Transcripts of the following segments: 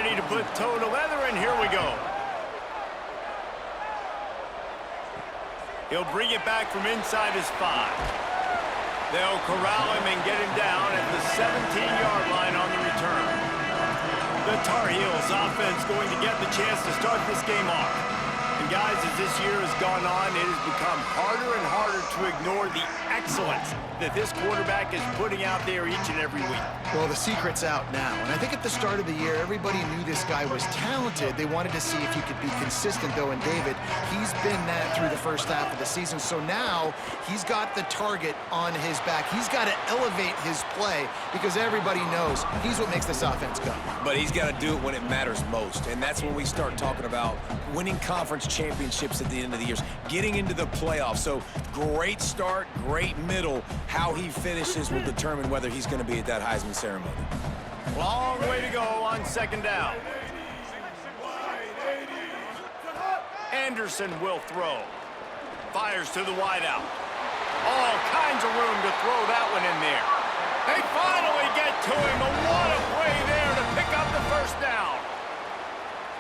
ready to put toe to leather, and here we go. He'll bring it back from inside his 5. They'll corral him and get him down at the 17-yard line on the return. The Tar Heels offense going to get the chance to start this game off. And guys, as this year has gone on, it has become harder and harder to ignore the excellence that this quarterback is putting out there each and every week. Well, the secret's out now, and I think at the start of the year, everybody knew this guy was talented. They wanted to see if he could be consistent, though, and David, he's been that through the first half of the season. So now he's got the target on his back. He's got to elevate his play because everybody knows he's what makes this offense go. But he's got to do it when it matters most, and that's when we start talking about winning conference championships at the end of the year, getting into the playoffs. So great start, great middle. How he finishes will determine whether he's going to be at that Heisman ceremony. Long way to go on second down. Anderson will throw. Fires to the wideout. All kinds of room to throw that one in there. They finally get to him. And what a play there to pick up the first down.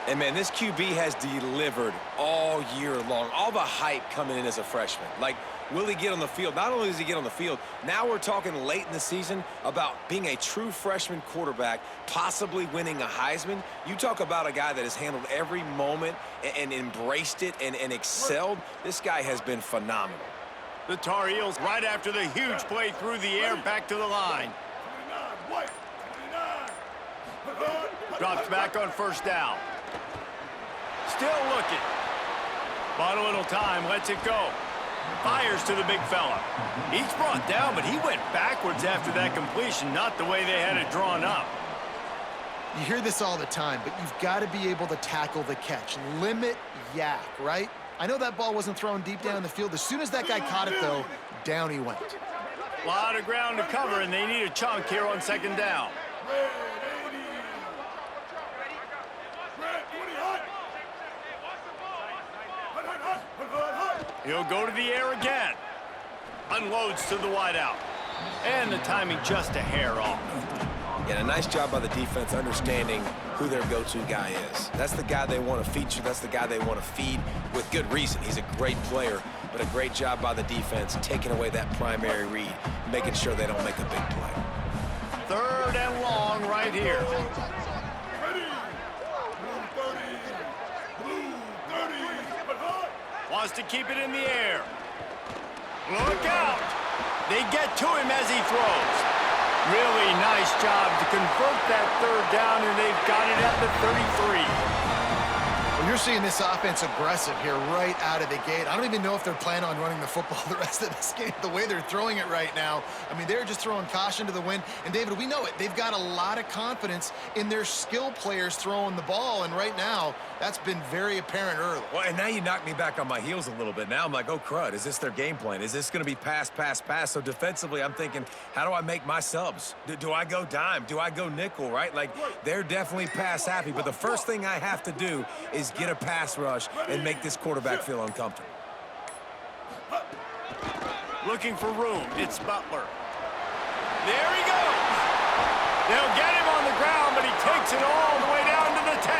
And, man, this QB has delivered all year long. All the hype coming in as a freshman. Like, will he get on the field? Not only does he get on the field, now we're talking late in the season about being a true freshman quarterback, possibly winning a Heisman. You talk about a guy that has handled every moment and embraced it and excelled. This guy has been phenomenal. The Tar Heels right after the huge play through the air back to the line. Drops back on first down. Still looking. Bought a little time, lets it go. Fires to the big fella. He's brought down, but he went backwards after that completion, not the way they had it drawn up. You hear this all the time, but you've got to be able to tackle the catch. Limit yak, right? I know that ball wasn't thrown deep down the field. As soon as that guy caught it, though, down he went. A lot of ground to cover, and they need a chunk here on second down. He'll go to the air again. Unloads to the wideout. And the timing just a hair off. And a nice job by the defense understanding who their go-to guy is. That's the guy they want to feature. That's the guy they want to feed with good reason. He's a great player, but a great job by the defense taking away that primary read, making sure they don't make a big play. Third and long right here. Wants to keep it in the air. Look out! They get to him as he throws. Really nice job to convert that third down, and they've got it at the 33. Well, you're seeing this offense aggressive here right out of the gate. I don't even know if they're planning on running the football the rest of this game, the way they're throwing it right now. I mean, they're just throwing caution to the wind. And, David, we know it. They've got a lot of confidence in their skill players throwing the ball, and right now, that's been very apparent early. Well, and now you knock me back on my heels a little bit. Now I'm like, oh, crud, is this their game plan? Is this going to be pass, pass, pass? So defensively, I'm thinking, how do I make my subs? Do I go dime? Do I go nickel, right? Like, they're definitely pass happy, but the first thing I have to do is get a pass rush and make this quarterback feel uncomfortable. Looking for room. It's Butler. There he goes. They'll get him on the ground, but he takes it all the way down to the 10.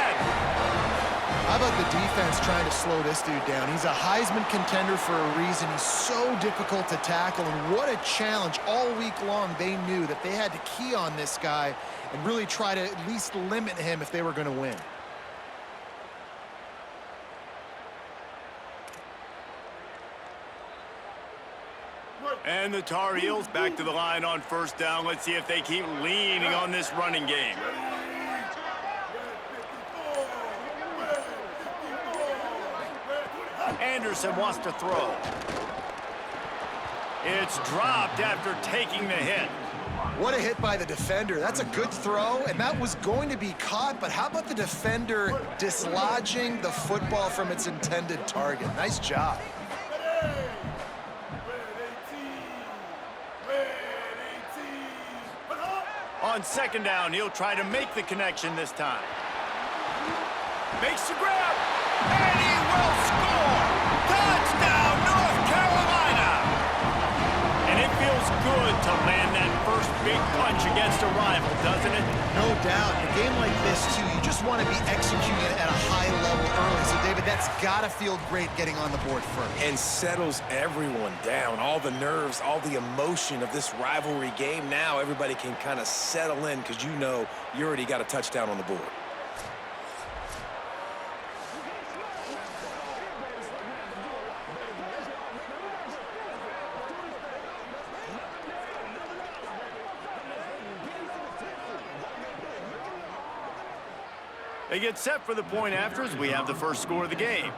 How about the defense trying to slow this dude down? He's a Heisman contender for a reason. He's so difficult to tackle, and what a challenge. All week long, they knew that they had to key on this guy and really try to at least limit him if they were going to win. And the Tar Heels back to the line on first down. Let's see if they keep leaning on this running game. Anderson wants to throw. It's dropped after taking the hit. What a hit by the defender. That's a good throw, and that was going to be caught, but how about the defender dislodging the football from its intended target? Nice job. On second down, he'll try to make the connection this time. Makes the grab, and he will score! Touchdown, North Carolina! And it feels good to land that first big punch against a rival, doesn't it? No doubt. In a game like this, too, you just want to be executed at a high level early. So, David, that's got to feel great getting on the board first. And settles everyone down. All the nerves, all the emotion of this rivalry game. Now everybody can kind of settle in because you know you already got a touchdown on the board. They get set for the point after as we have the first score of the game.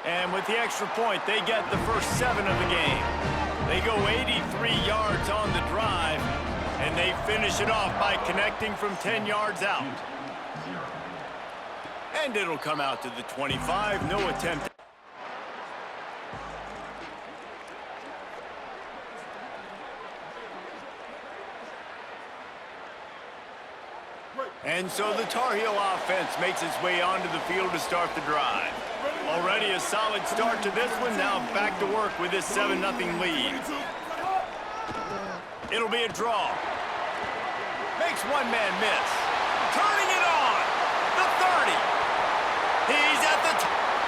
And with the extra point, they get the first 7 of the game. They go 83 yards on the drive, and they finish it off by connecting from 10 yards out. And it'll come out to the 25, no attempt. And so the Tar Heel offense makes its way onto the field to start the drive. Already a solid start to this one. Now back to work with this 7-0 lead. It'll be a draw. Makes one man miss. Turning it on. The 30. He's at the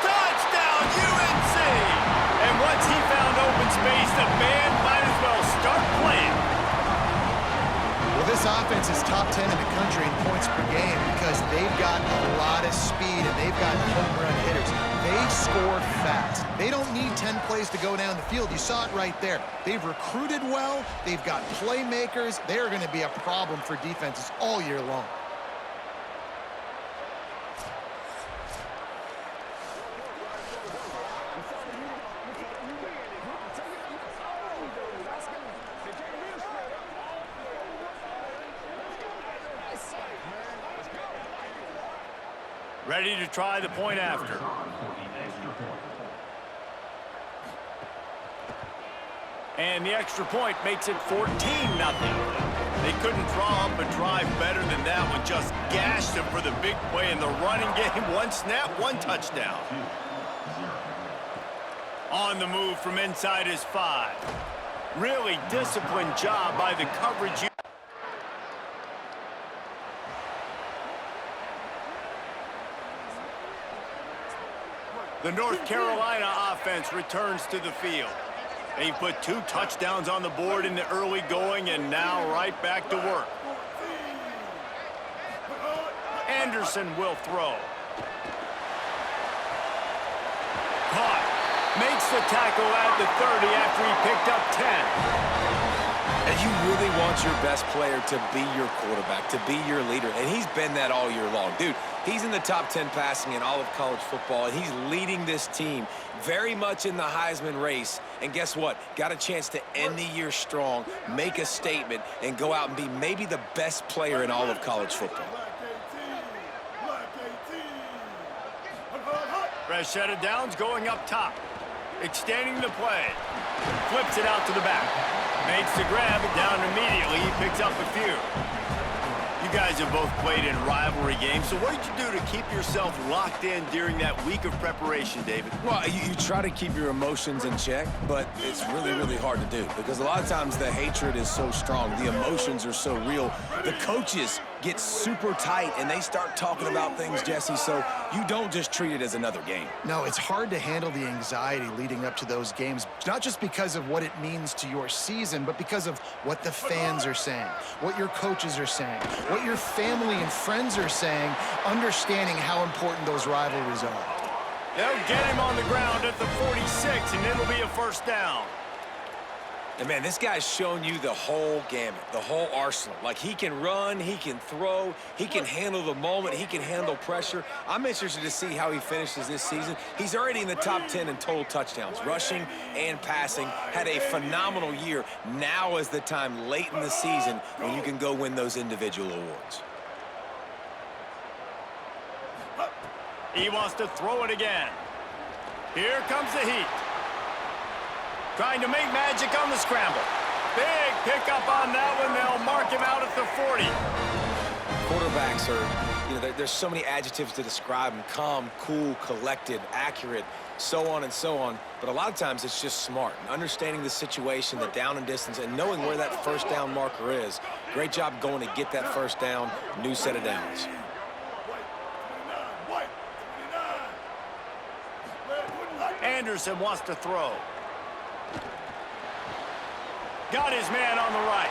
touchdown, UNC. And once he found open space, the band might as well start playing. Well, this offense is top 10 in the country in points per game because they've got a lot of speed and they've got home run hitters. They score fast. They don't need 10 plays to go down the field. You saw it right there. They've recruited well. They've got playmakers. They're going to be a problem for defenses all year long. Ready to try the point after. And the extra point makes it 14-0. They couldn't draw up a drive better than that one. Just gashed them for the big play in the running game. One snap, one touchdown. On the move from inside his 5. Really disciplined job by the coverage. The North Carolina offense returns to the field. They put 2 touchdowns on the board in the early going and now right back to work. Anderson will throw. Caught. Makes the tackle at the 30 after he picked up 10. And you really want your best player to be your quarterback, to be your leader. And he's been that all year long. Dude, he's in the top 10 passing in all of college football, and he's leading this team very much in the Heisman race. And guess what? Got a chance to end the year strong, make a statement, and go out and be maybe the best player in all of college football. Fresh set of downs going up top. Extending the play. Flips it out to the back. Makes the grab, down immediately. He picks up a few. You guys have both played in rivalry games, so what did you do to keep yourself locked in during that week of preparation, David? Well, you try to keep your emotions in check, but it's really, really hard to do because a lot of times the hatred is so strong. The emotions are so real. The coaches get super tight, and they start talking about things, Jesse, so you don't just treat it as another game. No, it's hard to handle the anxiety leading up to those games, not just because of what it means to your season, but because of what the fans are saying, what your coaches are saying, what your family and friends are saying, understanding how important those rivalries are. They'll get him on the ground at the 46, and it'll be a first down. And, man, this guy's shown you the whole gamut, the whole arsenal. Like, he can run, he can throw, he can handle the moment, he can handle pressure. I'm interested to see how he finishes this season. He's already in the top 10 in total touchdowns, rushing and passing. Had a phenomenal year. Now is the time late in the season when you can go win those individual awards. He wants to throw it again. Here comes the heat. Trying to make magic on the scramble. Big pickup on that one. They'll mark him out at the 40. Quarterbacks are, know, there's so many adjectives to describe him: calm, cool, collected, accurate, so on and so on. But a lot of times it's just smart and understanding the situation, the down and distance, and knowing where that first down marker is. Great job going to get that first down, new set of downs. Anderson wants to throw. Got his man on the right.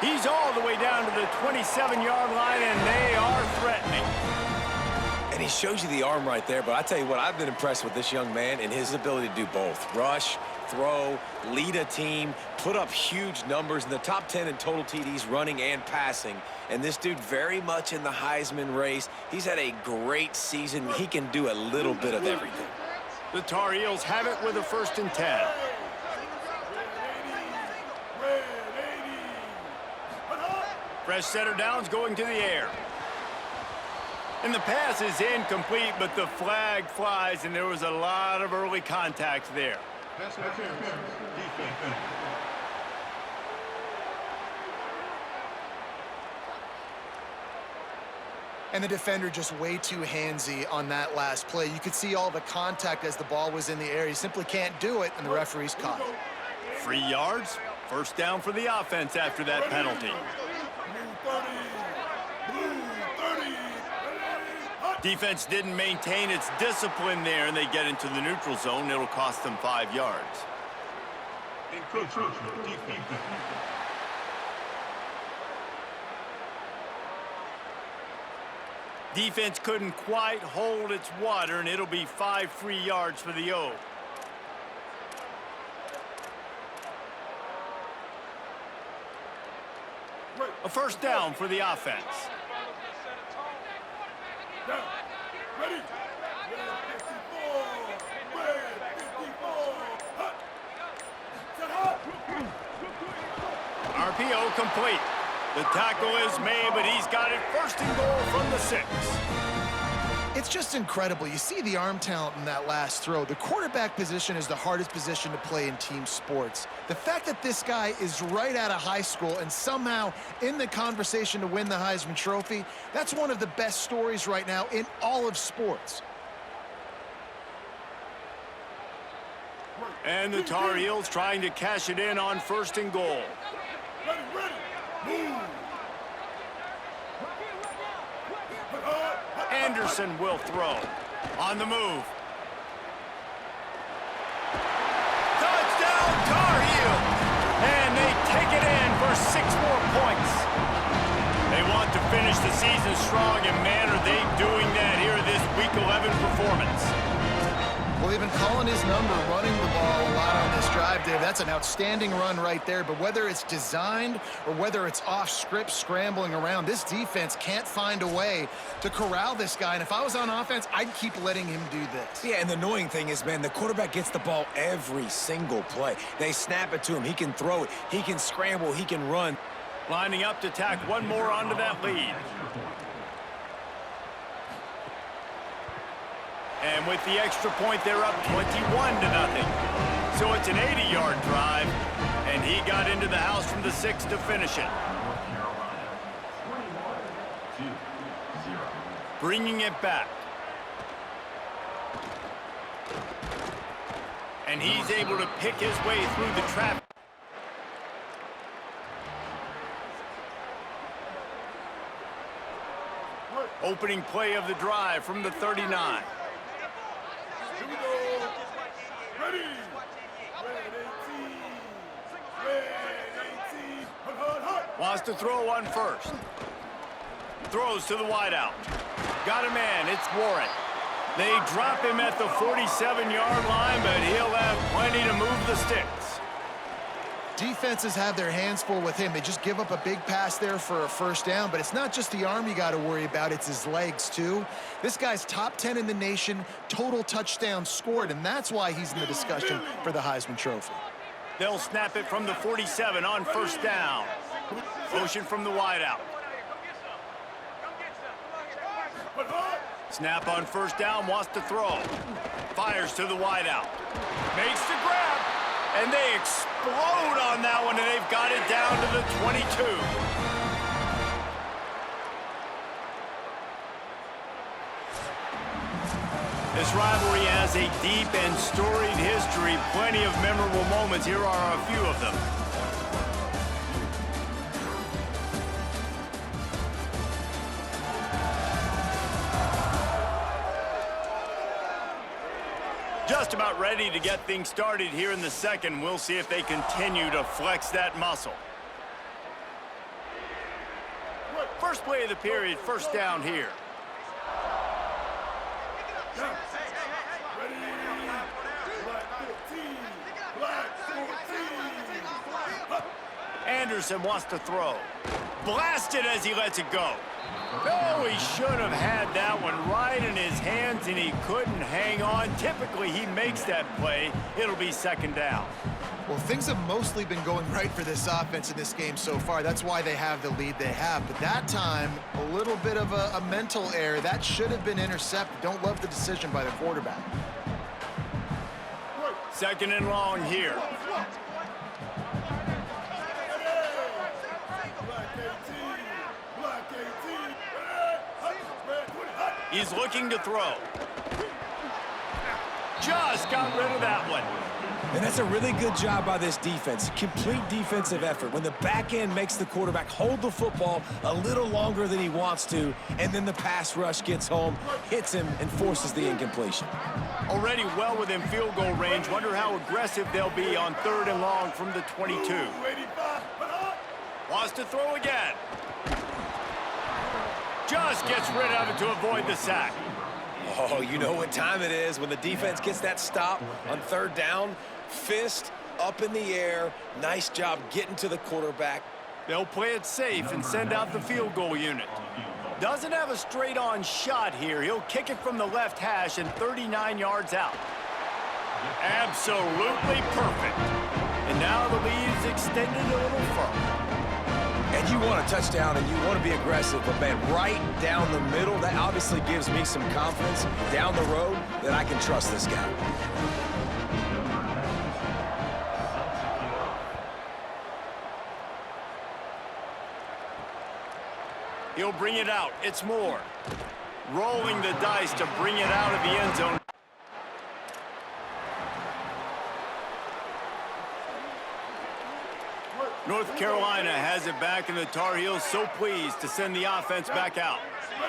He's all the way down to the 27-yard line, and they are threatening. And he shows you the arm right there, but I tell you what, I've been impressed with this young man and his ability to do both. Rush, throw, lead a team, put up huge numbers in the top 10 in total TDs running and passing. And this dude very much in the Heisman race. He's had a great season. He can do a little bit of everything. The Tar Heels have it with a 1st and 10. Fresh center downs going to the air. And the pass is incomplete, but the flag flies, and there was a lot of early contact there. And the defender just way too handsy on that last play. You could see all the contact as the ball was in the air. He simply can't do it, and the referee's caught it. 3 yards, 1st down for the offense after that penalty. Defense didn't maintain its discipline there, and they get into the neutral zone. It'll cost them 5 yards. Defense couldn't quite hold its water, and it'll be 5 free yards for the O. A 1st down for the offense. RPO complete. The tackle is made, but he's got it 1st and goal from the 6. It's just incredible. You see the arm talent in that last throw. The quarterback position is the hardest position to play in team sports. The fact that this guy is right out of high school and somehow in the conversation to win the Heisman Trophy, that's one of the best stories right now in all of sports. And the Tar Heels trying to cash it in on 1st and goal. Anderson will throw. On the move. Touchdown, Tar Heels! And they take it in for 6 more points. They want to finish the season strong, and man, are they doing that here this Week 11 performance. Well, they've been calling his number, running the ball a lot on this drive, Dave. That's an outstanding run right there. But whether it's designed or whether it's off script, scrambling around, this defense can't find a way to corral this guy. And if I was on offense, I'd keep letting him do this. Yeah, and the annoying thing is, man, the quarterback gets the ball every single play. They snap it to him. He can throw it. He can scramble. He can run. Lining up to tack one more onto that lead. And with the extra point, they're up 21-0. So it's an 80-yard drive, and he got into the house from the 6 to finish it. Bringing it back. And he's able to pick his way through the traffic. Opening play of the drive from the 39. Here we go. Ready. Wants to throw on 1st. Throws to the wideout. Got a man. It's Warren. They drop him at the 47-yard line, but he'll have plenty to move the sticks. Defenses have their hands full with him. They just give up a big pass there for a 1st down, but it's not just the arm you got to worry about, it's his legs too. This guy's top 10 in the nation, total touchdowns scored, and that's why he's in the discussion for the Heisman Trophy. They'll snap it from the 47 on 1st down. Motion from the wideout. Snap on 1st down, wants to throw. Fires to the wideout. Makes the grab. And they explode on that one, and they've got it down to the 22. This rivalry has a deep and storied history. Plenty of memorable moments. Here are a few of them. Just about ready to get things started here in the second. We'll see if they continue to flex that muscle. First play of the period, first down here. Ready. Black 14. Black 14. Anderson wants to throw. Blasted as he lets it go. Oh, he should have had that one right in his hands, and he couldn't hang on. Typically, he makes that play. It'll be second down. Well, things have mostly been going right for this offense in this game so far. That's why they have the lead they have. But that time, a little bit of a mental error. That should have been intercepted. Don't love the decision by the quarterback. Second and long here. He's looking to throw. Just got rid of that one. And that's a really good job by this defense. Complete defensive effort. When the back end makes the quarterback hold the football a little longer than he wants to, and then the pass rush gets home, hits him, and forces the incompletion. Already well within field goal range. Wonder how aggressive they'll be on third and long from the 22. Wants to throw again. Just gets rid of it to avoid the sack. Oh, you know what time it is when the defense gets that stop on third down. Fist up in the air. Nice job getting to the quarterback. They'll play it safe and send out the field goal unit. Doesn't have a straight-on shot here. He'll kick it from the left hash and 39 yards out. Absolutely perfect. And now the lead is extended a little further. And you want a touchdown and you want to be aggressive, but man, right down the middle, that obviously gives me some confidence down the road that I can trust this guy. He'll bring it out. It's Moore. Rolling the dice to bring it out of the end zone. North Carolina has it back, and the Tar Heels so pleased to send the offense back out.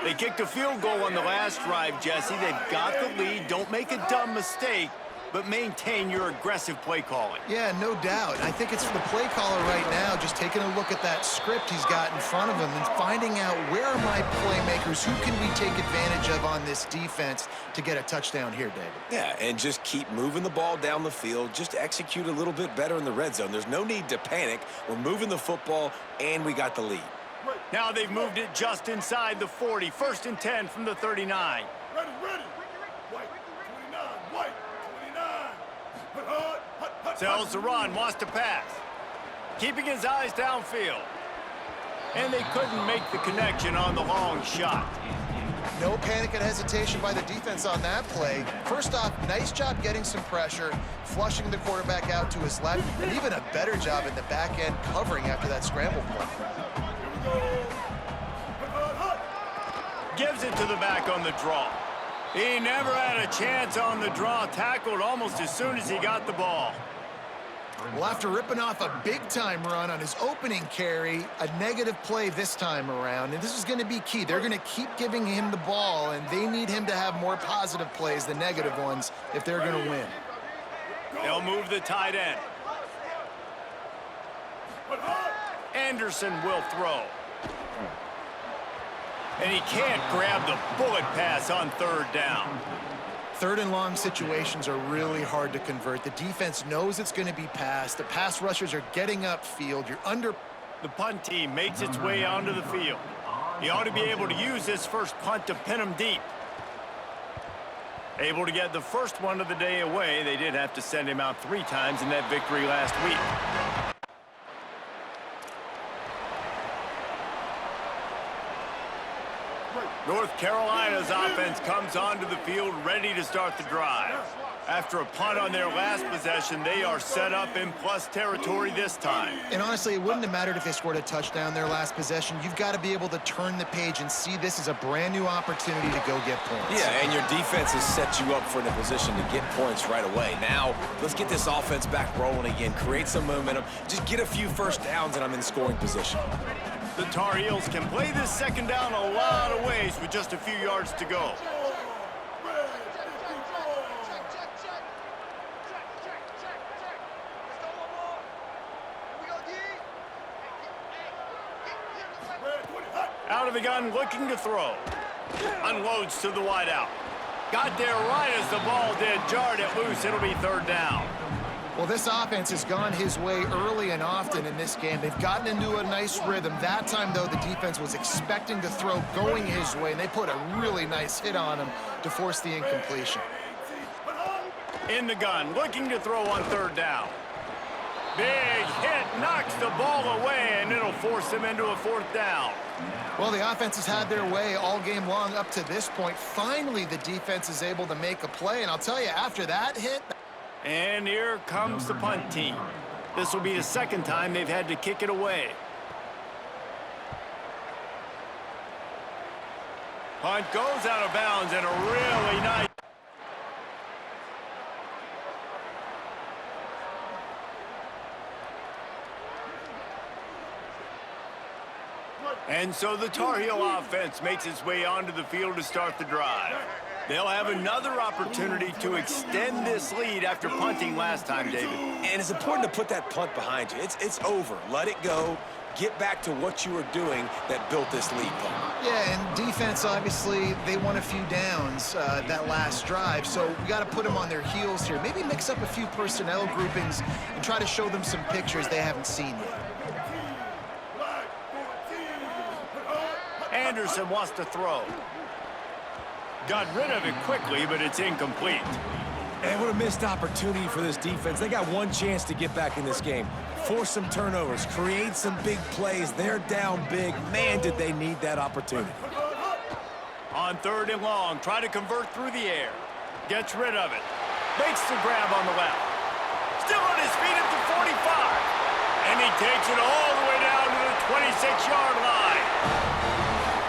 They kicked a field goal on the last drive, Jesse. They've got the lead. Don't make a dumb mistake, but maintain your aggressive play calling. Yeah, no doubt. I think it's for the play caller right now, just taking a look at that script he's got in front of him and finding out where are my playmakers, who can we take advantage of on this defense to get a touchdown here, David. Yeah, and just keep moving the ball down the field. Just execute a little bit better in the red zone. There's no need to panic. We're moving the football, and we got the lead. Now they've moved it just inside the 40. First and 10 from the 39. Ready. White, 29, white, 29. Sells the run, wants to pass. Keeping his eyes downfield. And they couldn't make the connection on the long shot. No panic and hesitation by the defense on that play. First off, nice job getting some pressure, flushing the quarterback out to his left, and even a better job in the back end covering after that scramble play. Gives it to the back on the draw. He never had a chance on the draw. Tackled almost as soon as he got the ball. Well, after ripping off a big-time run on his opening carry, a negative play this time around, and this is going to be key. They're going to keep giving him the ball, and they need him to have more positive plays than negative ones if they're going to win. They'll move the tight end. Anderson will throw. And he can't grab the bullet pass on third down. Third and long situations are really hard to convert. The defense knows it's going to be passed. The pass rushers are getting upfield. You're under. The punt team makes its way onto the field. He ought to be able to use this first punt to pin him deep. Able to get the first one of the day away. They did have to send him out 3 times in that victory last week. North Carolina's offense comes onto the field ready to start the drive. After a punt on their last possession, they are set up in plus territory this time. And honestly, it wouldn't have mattered if they scored a touchdown their last possession. You've got to be able to turn the page and see this as a brand new opportunity to go get points. Yeah, and your defense has set you up for the position to get points right away. Now, let's get this offense back rolling again, create some momentum, just get a few first downs, and I'm in scoring position. The Tar Heels can play this second down a lot of ways with just a few yards to go. Out of the gun, looking to throw. Unloads to the wideout. Got there right as the ball did. Jarred it loose. It'll be third down. Well, this offense has gone his way early and often in this game. They've gotten into a nice rhythm. That time, though, the defense was expecting to throw going his way, and they put a really nice hit on him to force the incompletion. In the gun, looking to throw on third down. Big hit, knocks the ball away, and it'll force them into a fourth down. Well, the offense has had their way all game long up to this point. Finally, the defense is able to make a play, and I'll tell you, after that hit... And here comes the punt team. This will be the second time they've had to kick it away. Punt goes out of bounds, and a really nice... And so the Tar Heel offense makes its way onto the field to start the drive. They'll have another opportunity to extend this lead after punting last time, David. And it's important to put that punt behind you. It's over. Let it go. Get back to what you were doing that built this lead, Paul. Yeah, and defense, obviously, they won a few downs that last drive, so we got to put them on their heels here. Maybe mix up a few personnel groupings and try to show them some pictures they haven't seen yet. Anderson wants to throw. Got rid of it quickly, but it's incomplete. And what a missed opportunity for this defense. They got one chance to get back in this game. Force some turnovers, create some big plays. They're down big. Man, did they need that opportunity. On third and long, try to convert through the air. Gets rid of it. Makes the grab on the left. Still on his feet at the 45. And he takes it all the way down to the 26-yard line.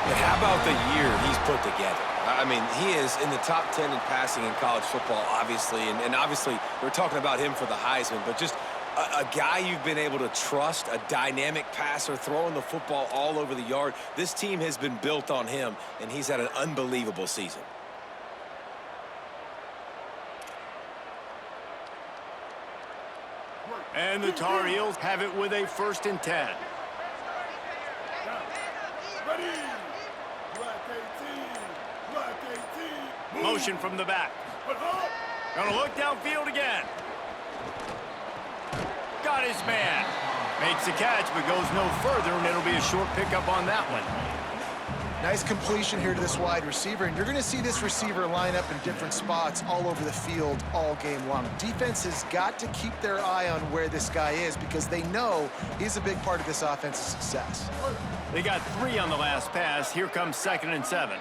And how about the year he's put together? I mean, he is in the top 10 in passing in college football, obviously. And obviously, we're talking about him for the Heisman. But just a guy you've been able to trust, a dynamic passer, throwing the football all over the yard. This team has been built on him, and he's had an unbelievable season. And the Tar Heels have it with a 1st and 10. Motion from the back. Gonna look downfield again. Got his man. Makes the catch, but goes no further, and it'll be a short pickup on that one. Nice completion here to this wide receiver, and you're going to see this receiver line up in different spots all over the field all game long. Defense has got to keep their eye on where this guy is because they know he's a big part of this offense's success. They got 3 on the last pass. Here comes 2nd and 7.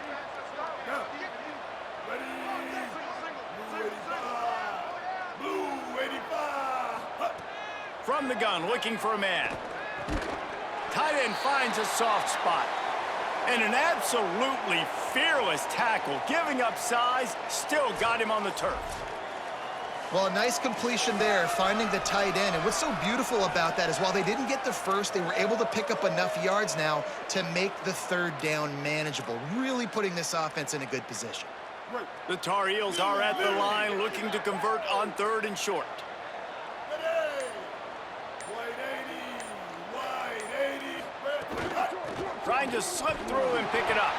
From the gun, looking for a man. Tight end finds a soft spot. And an absolutely fearless tackle, giving up size, still got him on the turf. Well, a nice completion there, finding the tight end. And what's so beautiful about that is while they didn't get the first, they were able to pick up enough yards now to make the 3rd down manageable, really putting this offense in a good position. The Tar Heels are at the line looking to convert on 3rd and short. Trying to slip through and pick it up.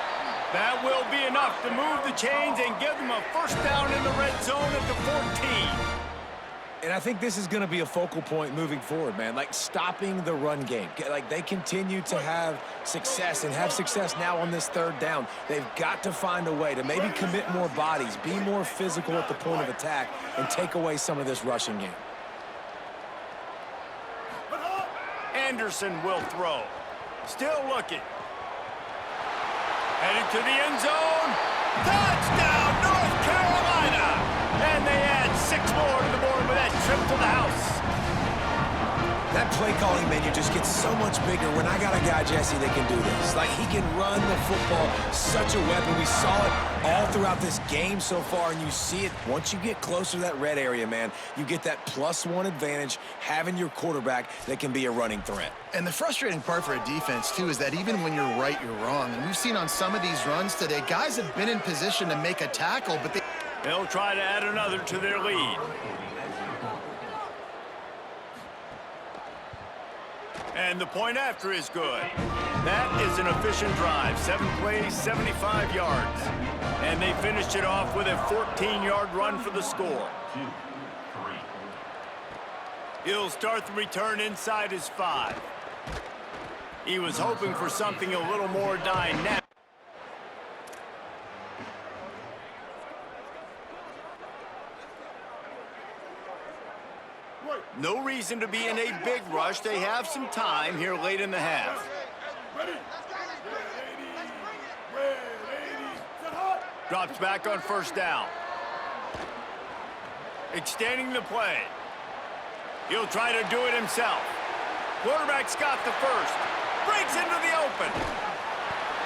That will be enough to move the chains and give them a 1st down in the red zone at the 14. And I think this is going to be a focal point moving forward, man. Like, stopping the run game. Like, they continue to have success and have success now on this 3rd down. They've got to find a way to maybe commit more bodies, be more physical at the point of attack, and take away some of this rushing game. Anderson will throw. Still looking. Headed to the end zone. Touchdown, North Carolina! And they add 6 more to the board with that trip to the house. That play calling menu just gets so much bigger when I got a guy, Jesse, that can do this. Like, he can run the football, such a weapon. We saw it all throughout this game so far, and you see it once you get closer to that red area, man. You get that +1 advantage having your quarterback that can be a running threat. And the frustrating part for a defense, too, is that even when you're right, you're wrong. And we've seen on some of these runs today, guys have been in position to make a tackle, but they'll try to add another to their lead. And the point after is good. That is an efficient drive. 7 plays, 75 yards. And they finished it off with a 14-yard run for the score. He'll start the return inside his 5. He was hoping for something a little more dynamic. No reason to be in a big rush. They have some time here late in the half. Drops back on first down. Extending the play. He'll try to do it himself. Quarterback's got the first. Breaks into the open.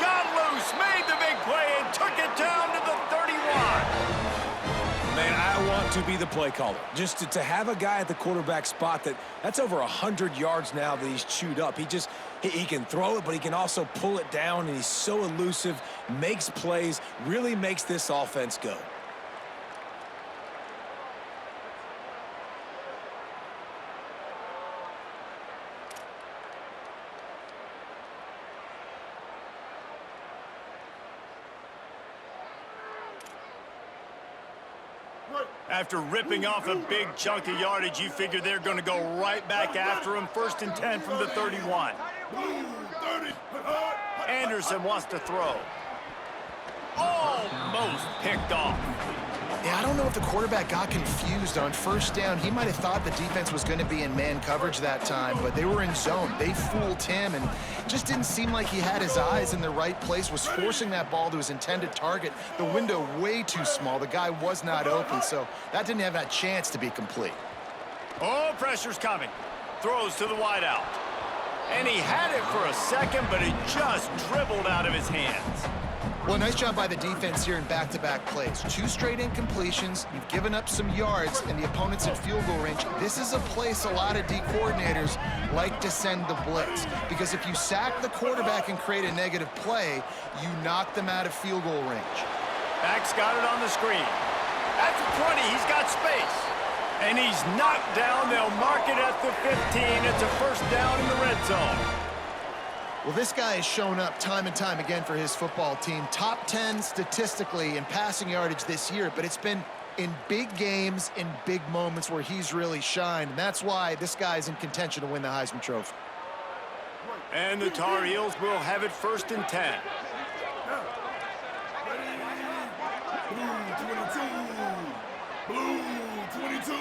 Got loose, made the big play, and took it down to the 31. Man, I want to be the play caller. Just to have a guy at the quarterback spot that's over 100 yards now that he's chewed up. He can throw it, but he can also pull it down, and he's so elusive, makes plays, really makes this offense go. After ripping off a big chunk of yardage, you figure they're going to go right back after him. 1st and 10 from the 31. Anderson wants to throw. Almost picked off. Yeah, I don't know if the quarterback got confused on first down. He might have thought the defense was going to be in man coverage that time, but they were in zone. They fooled him, and just didn't seem like he had his eyes in the right place, was forcing that ball to his intended target. The window way too small. The guy was not open, so that didn't have that chance to be complete. Oh, pressure's coming. Throws to the wideout. And he had it for a second, but it just dribbled out of his hands. Well, nice job by the defense here in back-to-back plays. 2 straight incompletions. You've given up some yards, and the opponent's in field goal range. This is a place a lot of D coordinators like to send the blitz, because if you sack the quarterback and create a negative play, you knock them out of field goal range. Back's got it on the screen. At the 20, he's got space. And he's knocked down. They'll mark it at the 15. It's a 1st down in the red zone. Well, this guy has shown up time and time again for his football team. Top 10 statistically in passing yardage this year, but it's been in big games, in big moments where he's really shined. And that's why this guy's in contention to win the Heisman Trophy. And the Tar Heels will have it 1st and 10. Blue 22.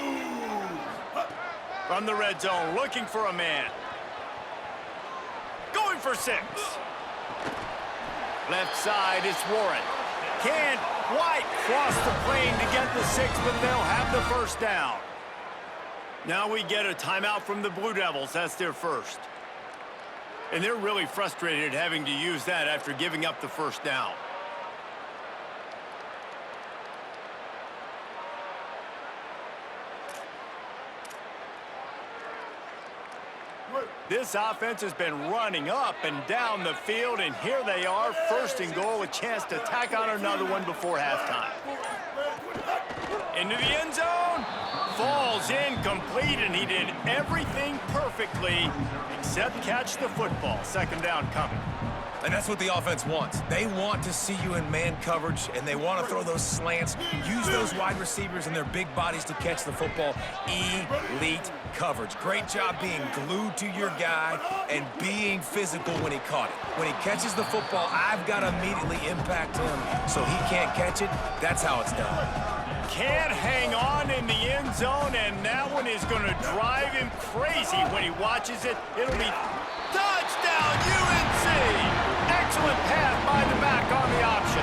From the red zone, looking for a man. Going for 6. Left side, it's Warren. Can't quite cross the plane to get the 6, but they'll have the 1st down. Now we get a timeout from the Blue Devils. That's their first. And they're really frustrated having to use that after giving up the 1st down. This offense has been running up and down the field, and here they are, 1st and goal, a chance to tack on another one before halftime. Into the end zone, falls incomplete, and he did everything perfectly except catch the football. 2nd down coming. And that's what the offense wants. They want to see you in man coverage, and they want to throw those slants, use those wide receivers and their big bodies to catch the football. Elite coverage. Great job being glued to your guy and being physical when he caught it. When he catches the football, I've got to immediately impact him so he can't catch it. That's how it's done. Can't hang on in the end zone, and that one is going to drive him crazy when he watches it. It'll be touchdown, UNC! Excellent pass by the back on the option.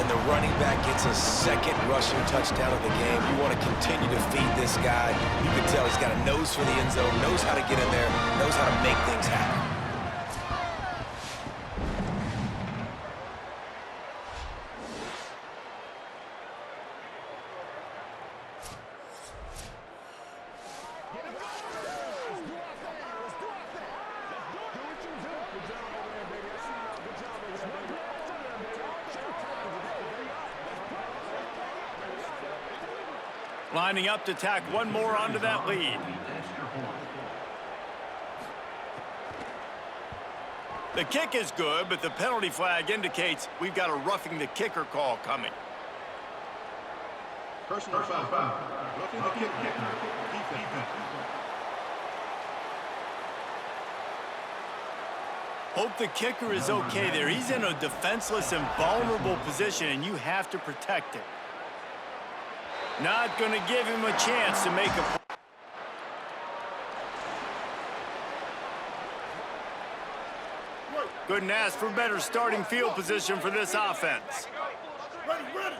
And the running back gets a second rushing touchdown of the game. You want to continue to feed this guy. You can tell he's got a nose for the end zone, knows how to get in there, knows how to make things happen. Lining up to tack one more onto that lead. The kick is good, but the penalty flag indicates we've got a roughing the kicker call coming. Personal foul. Roughing the kicker. Defense. Hope the kicker is okay there. He's in a defenseless and vulnerable position, and you have to protect him. Not going to give him a chance to make a... Couldn't ask for better starting field position for this offense. Ready.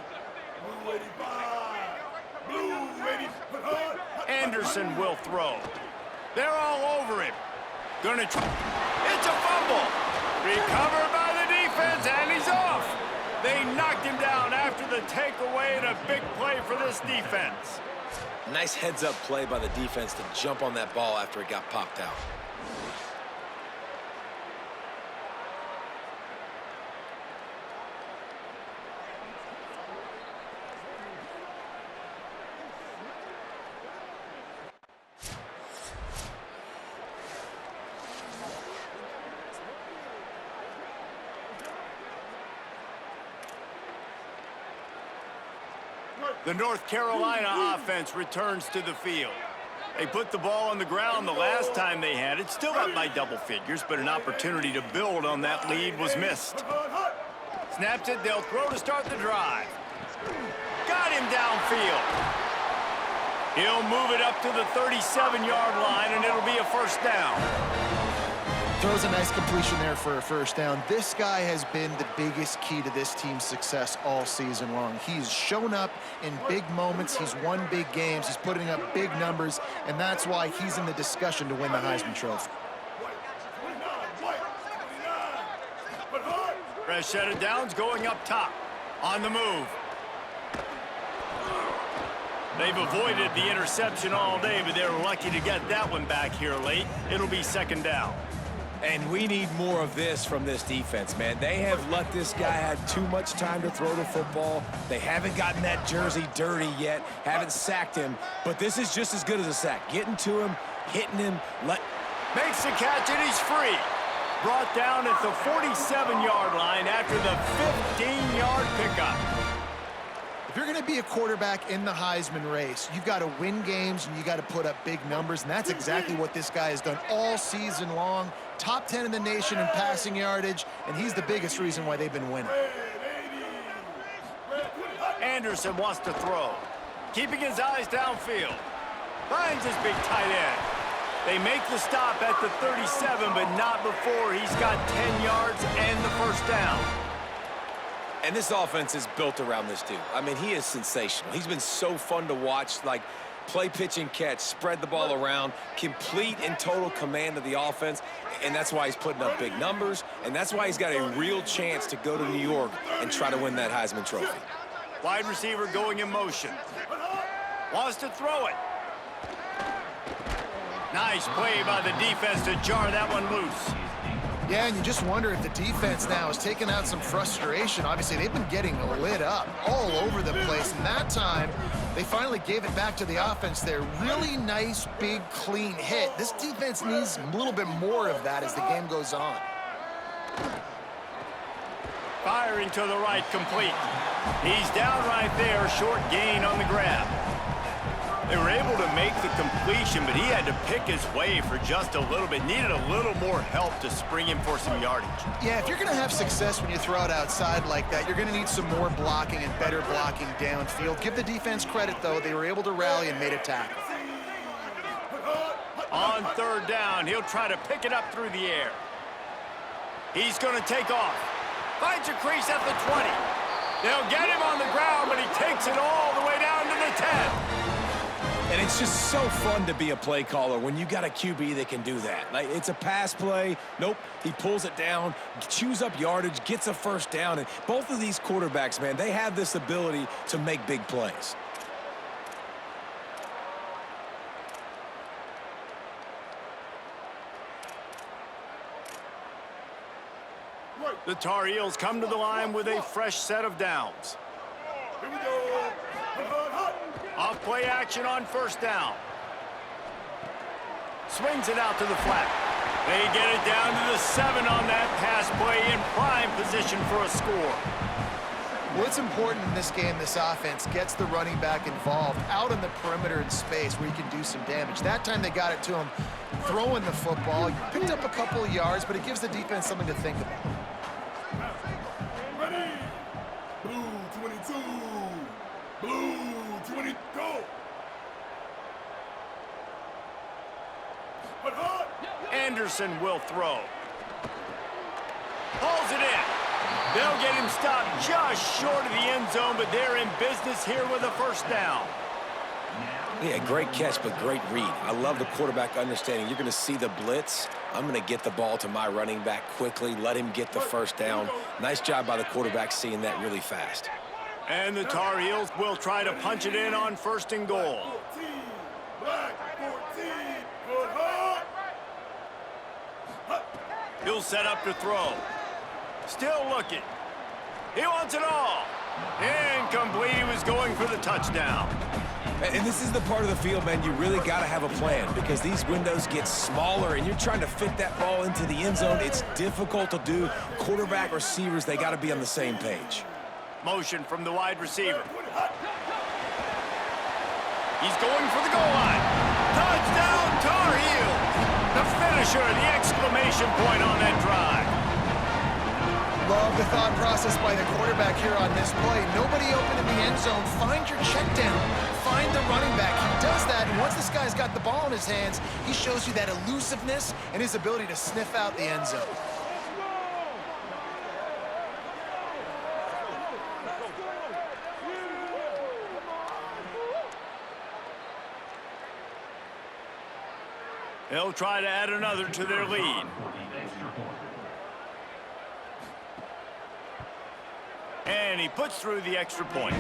Blue 85. Blue 85. Anderson will throw. They're all over him. Gonna try. It's a fumble. Recovered by the defense, and he's off. They knocked him down after the takeaway, and a big play for this defense. Nice heads-up play by the defense to jump on that ball after it got popped out. The North Carolina offense returns to the field. They put the ball on the ground the last time they had it. Still up by double figures, but an opportunity to build on that lead was missed. Snaps it, they'll throw to start the drive. Got him downfield. He'll move it up to the 37-yard line, and it'll be a first down. Throws a nice completion there for a first down. This guy has been the biggest key to this team's success all season long. He's shown up in big moments. He's won big games. He's putting up big numbers, and that's why he's in the discussion to win the Heisman Trophy. Fresh set of downs going up top. On the move. They've avoided the interception all day, but they're lucky to get that one back here late. It'll be second down. And we need more of this from this defense, man. They have let this guy have too much time to throw the football. They haven't gotten that jersey dirty yet, haven't sacked him, but this is just as good as a sack. Getting to him, hitting him, makes the catch, and he's free. Brought down at the 47-yard line after the 15-yard pickup. If you're going to be a quarterback in the Heisman race, you've got to win games and you got to put up big numbers, and that's exactly what this guy has done all season long. Top 10 in the nation in passing yardage, and he's the biggest reason why they've been winning. Anderson wants to throw. Keeping his eyes downfield. Finds his big tight end. They make the stop at the 37, but not before he's got 10 yards and the first down. And this offense is built around this dude. I mean, he is sensational. He's been so fun to watch, like play, pitch, and catch, spread the ball around, complete and total command of the offense, and that's why he's putting up big numbers, and that's why he's got a real chance to go to New York and try to win that Heisman Trophy. Wide receiver going in motion. Wants to throw it. Nice play by the defense to jar that one loose. Yeah, and you just wonder if the defense now has taken out some frustration. Obviously, they've been getting lit up all over the place, and that time, they finally gave it back to the offense there. Really nice, big, clean hit. This defense needs a little bit more of that as the game goes on. Firing to the right, complete. He's down right there, short gain on the grab. They were able to make the completion, but he had to pick his way for just a little bit. Needed a little more help to spring him for some yardage. Yeah, if you're going to have success when you throw it outside like that, you're going to need some more blocking and better blocking downfield. Give the defense credit, though. They were able to rally and made a tackle. On third down, he'll try to pick it up through the air. He's going to take off. Finds a crease at the 20. They'll get him on the ground, but he takes it all the way down to the 10. And it's just so fun to be a play caller when you got a QB that can do that. Like, it's a pass play. Nope, he pulls it down, chews up yardage, gets a first down. And both of these quarterbacks, man, they have this ability to make big plays. The Tar Heels come to the line with a fresh set of downs. Here we go. Off play action on first down. Swings it out to the flat. They get it down to the 7 on that pass play in prime position for a score. Well, it's important in this game, this offense gets the running back involved out on the perimeter in space where he can do some damage. That time they got it to him throwing the football. Picked up a couple of yards, but it gives the defense something to think about. Ready. Blue 22. Blue 20. Go. Anderson will throw. Pulls it in. They'll get him stopped just short of the end zone, but they're in business here with a first down. Yeah, great catch, but great read. I love the quarterback understanding. You're going to see the blitz. I'm going to get the ball to my running back quickly, let him get the first down. Nice job by the quarterback seeing that really fast. And the Tar Heels will try to punch it in on first and goal. 14. Black 14. Good hard. He'll set up to throw. Still looking. He wants it all. Incomplete. He was going for the touchdown. And this is the part of the field, man, you really got to have a plan because these windows get smaller and you're trying to fit that ball into the end zone. It's difficult to do. Quarterback, receivers, they got to be on the same page. Motion from the wide receiver. He's going for the goal line. Touchdown, Tar Heels. The finisher, the exclamation point on that drive. Love the thought process by the quarterback here on this play. Nobody open in the end zone. Find your check down. Find the running back. He does that, and once this guy's got the ball in his hands, he shows you that elusiveness and his ability to sniff out the end zone. They'll try to add another to their lead. And he puts through the extra point.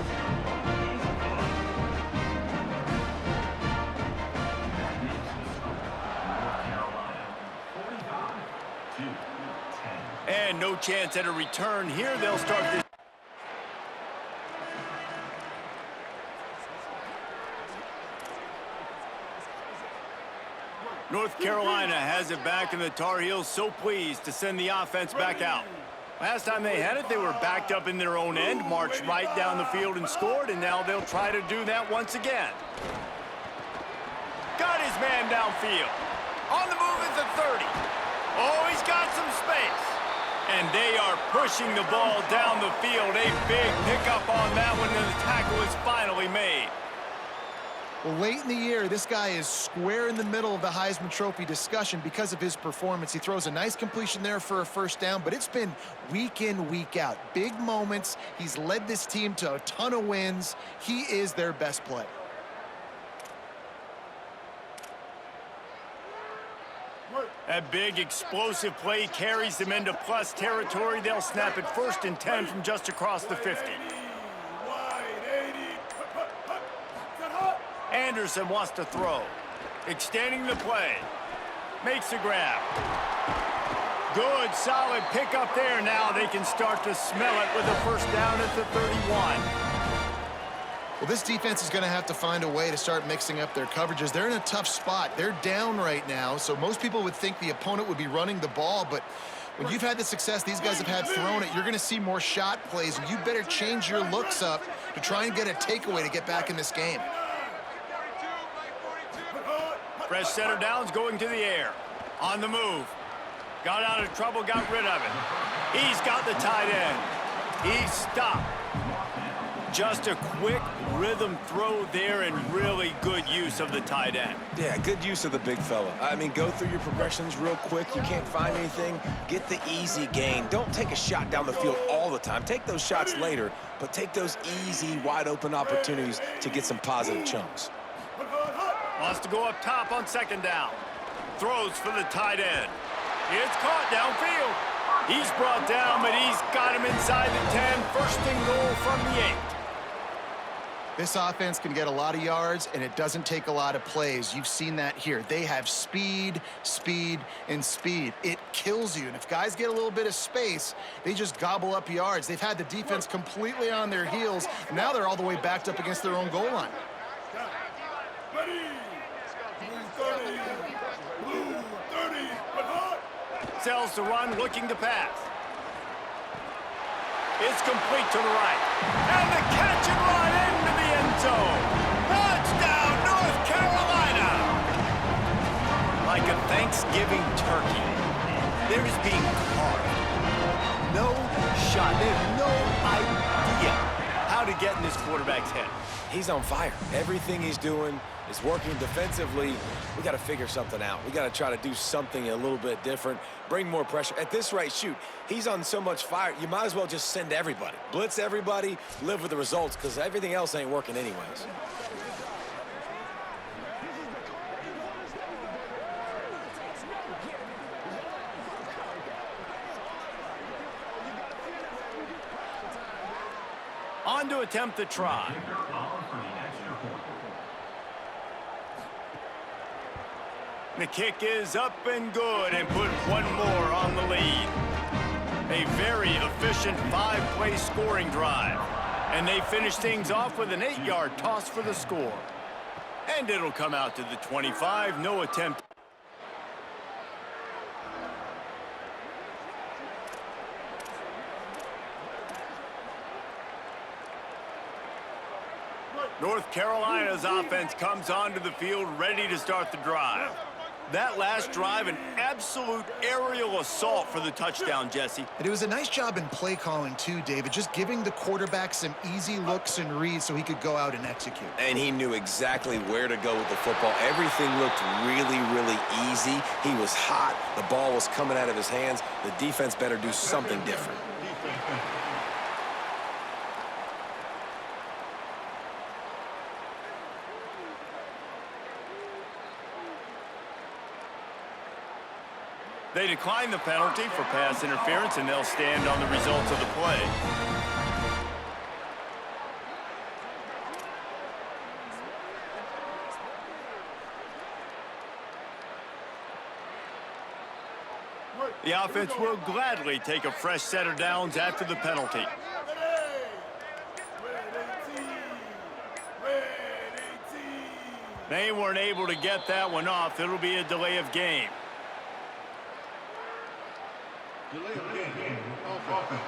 And no chance at a return here. They'll start this. North Carolina has it back, and the Tar Heels so pleased to send the offense back out. Last time they had it, they were backed up in their own end, marched right down the field and scored, and now they'll try to do that once again. Got his man downfield. On the move is the 30. Oh, he's got some space. And they are pushing the ball down the field. A big pickup on that one, and the tackle is finally made. Well, late in the year, this guy is square in the middle of the Heisman Trophy discussion because of his performance. He throws a nice completion there for a first down, but it's been week in, week out. Big moments. He's led this team to a ton of wins. He is their best player. That big explosive play carries them into plus territory. They'll snap it first and 10 from just across the 50. Anderson wants to throw. Extending the play. Makes a grab. Good, solid pickup there. Now they can start to smell it with a first down at the 31. Well, this defense is going to have to find a way to start mixing up their coverages. They're in a tough spot. They're down right now, so most people would think the opponent would be running the ball, but when you've had the success these guys have had throwing it, you're going to see more shot plays, and you better change your looks up to try and get a takeaway to get back in this game. Fresh set of downs going to the air. On the move. Got out of trouble, got rid of it. He's got the tight end. He's stopped. Just a quick rhythm throw there and really good use of the tight end. Yeah, good use of the big fella. I mean, go through your progressions real quick. You can't find anything. Get the easy gain. Don't take a shot down the field all the time. Take those shots later, but take those easy, wide-open opportunities to get some positive chunks. Wants to go up top on second down. Throws for the tight end. It's caught downfield. He's brought down, but he's got him inside the 10. First and goal from the 8. This offense can get a lot of yards, and it doesn't take a lot of plays. You've seen that here. They have speed, speed, and speed. It kills you. And if guys get a little bit of space, they just gobble up yards. They've had the defense completely on their heels. Now they're all the way backed up against their own goal line. Sells to run, looking to pass. It's complete to the right. And the catch and run into the end zone. Touchdown, North Carolina! Like a Thanksgiving turkey, they're just being carved. No shot. They have no idea how to get in this quarterback's head. He's on fire. Everything he's doing is working defensively. We got to figure something out. We got to try to do something a little bit different, bring more pressure. At this rate, shoot, he's on so much fire, you might as well just send everybody. Blitz everybody, live with the results, because everything else ain't working anyways. On to attempt the try. The kick is up and good and put one more on the lead. A very efficient 5-play scoring drive. And they finish things off with an 8-yard toss for the score. And it'll come out to the 25, no attempt. North Carolina's offense comes onto the field ready to start the drive. That last drive, an absolute aerial assault for the touchdown, Jesse. And it was a nice job in play calling too, David, just giving the quarterback some easy looks and reads so he could go out and execute. And he knew exactly where to go with the football. Everything looked really, really easy. He was hot. The ball was coming out of his hands. The defense better do something different. They decline the penalty for pass interference, and they'll stand on the results of the play. The offense will gladly take a fresh set of downs after the penalty. They weren't able to get that one off. It'll be a delay of game. Delay of game. Offense.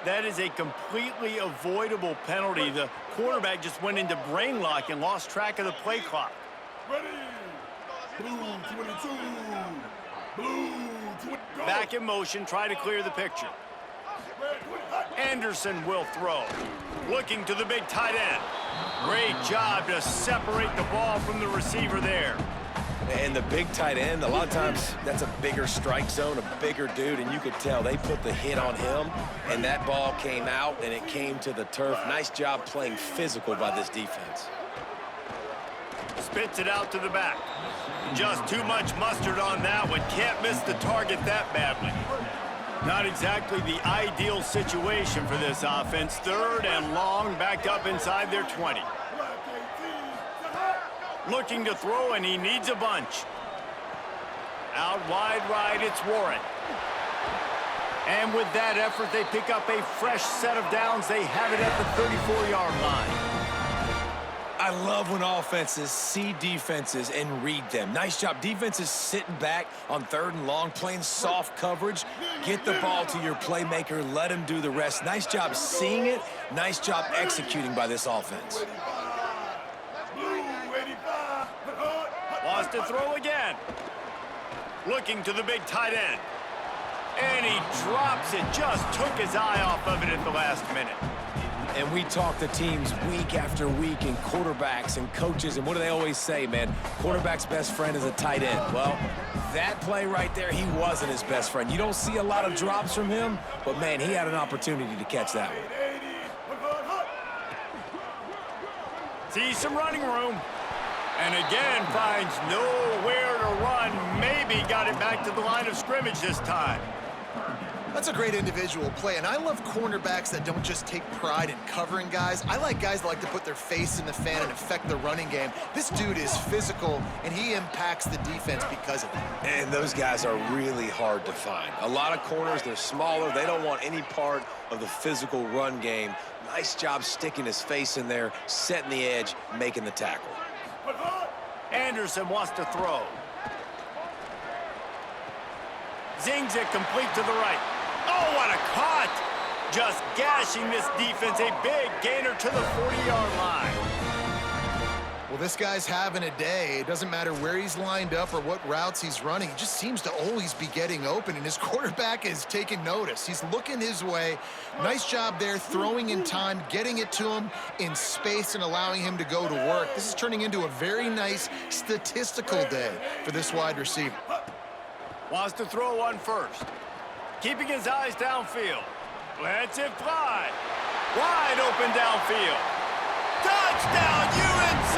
That is a completely avoidable penalty. The quarterback just went into brain lock and lost track of the play clock. Ready. Blue 22. Blue 20. Back in motion, try to clear the picture. Anderson will throw. Looking to the big tight end. Great job to separate the ball from the receiver there. And the big tight end, a lot of times that's a bigger strike zone, a bigger dude, and you could tell they put the hit on him, and that ball came out, and it came to the turf. Nice job playing physical by this defense. Spits it out to the back. Just too much mustard on that one. Can't miss the target that badly. Not exactly the ideal situation for this offense. Third and long, backed up inside their 20. Looking to throw, and he needs a bunch. Out wide right, it's Warren. And with that effort, they pick up a fresh set of downs. They have it at the 34-yard line. I love when offenses see defenses and read them. Nice job. Defenses sitting back on third and long, playing soft coverage. Get the ball to your playmaker. Let him do the rest. Nice job seeing it. Nice job executing by this offense. Wants to throw again. Looking to the big tight end. And he drops it, just took his eye off of it at the last minute. And we talk to teams week after week, and quarterbacks and coaches, and what do they always say, man? Quarterback's best friend is a tight end. Well, that play right there, he wasn't his best friend. You don't see a lot of drops from him, but, man, he had an opportunity to catch that one. Sees some running room. And again, finds nowhere to run. Maybe got it back to the line of scrimmage this time. That's a great individual play, and I love cornerbacks that don't just take pride in covering guys. I like guys that like to put their face in the fan and affect the running game. This dude is physical, and he impacts the defense because of it. And those guys are really hard to find. A lot of corners, they're smaller. They don't want any part of the physical run game. Nice job sticking his face in there, setting the edge, making the tackle. Anderson wants to throw. Zings it complete to the right. Oh, what a cut! Just gashing this defense, a big gainer to the 40-yard line. Well, this guy's having a day. It doesn't matter where he's lined up or what routes he's running. He just seems to always be getting open, and his quarterback is taking notice. He's looking his way. Nice job there, throwing in time, getting it to him in space and allowing him to go to work. This is turning into a very nice statistical day for this wide receiver. Wants to throw one first. Keeping his eyes downfield. Lets it fly. Wide open downfield. Touchdown, UNC!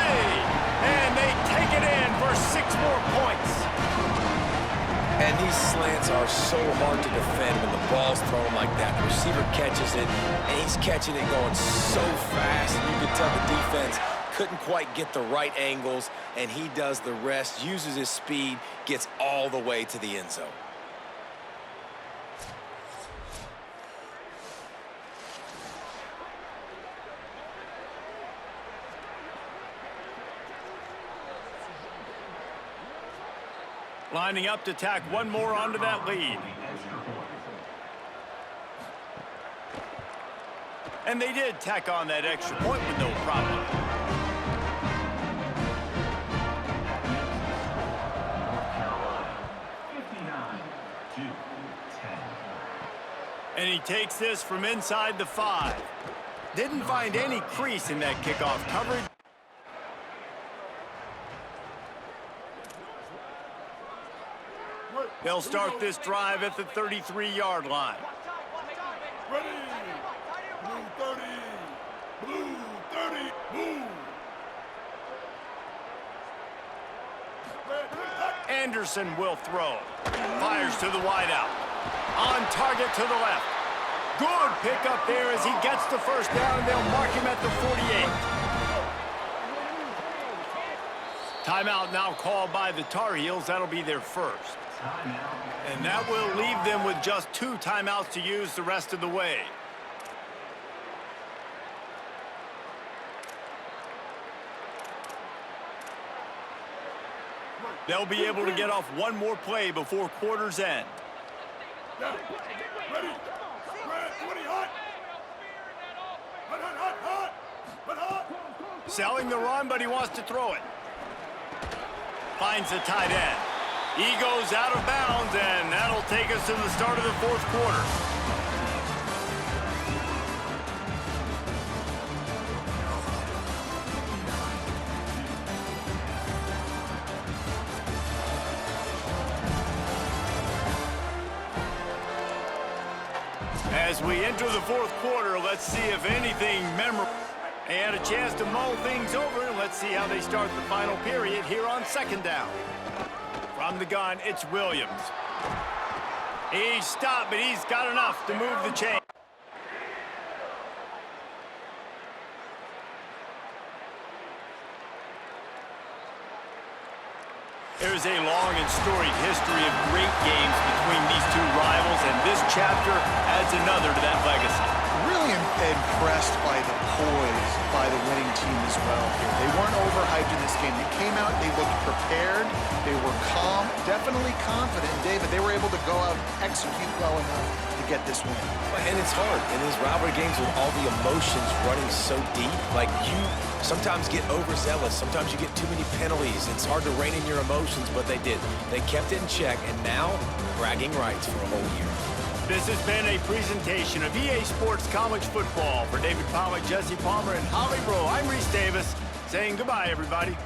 And they take it in for 6 more points. And these slants are so hard to defend when the ball's thrown like that. The receiver catches it, and he's catching it going so fast. And you can tell the defense couldn't quite get the right angles, and he does the rest, uses his speed, gets all the way to the end zone. Lining up to tack one more onto that lead. And they did tack on that extra point with no problem. And he takes this from inside the 5. Didn't find any crease in that kickoff coverage. They'll start this drive at the 33-yard line. Ready. Blue 30. Blue 30. Move. Anderson will throw. Fires to the wideout. On target to the left. Good pickup there as he gets the first down, and they'll mark him at the 48. Timeout now called by the Tar Heels. That'll be their first. And that will leave them with just 2 timeouts to use the rest of the way. They'll be able to get off one more play before quarter's end. Ready. Red 20 hot. Hot. Selling the run, but he wants to throw it. Finds the tight end. He goes out of bounds, and that'll take us to the start of the 4th quarter. As we enter the 4th quarter, let's see if anything memorable. They had a chance to mull things over, and let's see how they start the final period here on 2nd down. From the gun, it's Williams. He's stopped, but he's got enough to move the chain. There's a long and storied history of great games between these 2 rivals, and this chapter adds another to that legacy. Really impressed by the poise by the winning team as well here. They weren't overhyped in this game. They came out, they looked prepared, they were calm, definitely confident. David, they were able to go out and execute well enough to get this win. And it's hard in these rivalry games with all the emotions running so deep. Like, you sometimes get overzealous. Sometimes you get too many penalties. It's hard to rein in your emotions, but they did. They kept it in check, and now bragging rights for a whole year. This has been a presentation of EA Sports College Football. For David Pollack, Jesse Palmer, and Holly Rowe, I'm Reese Davis saying goodbye, everybody.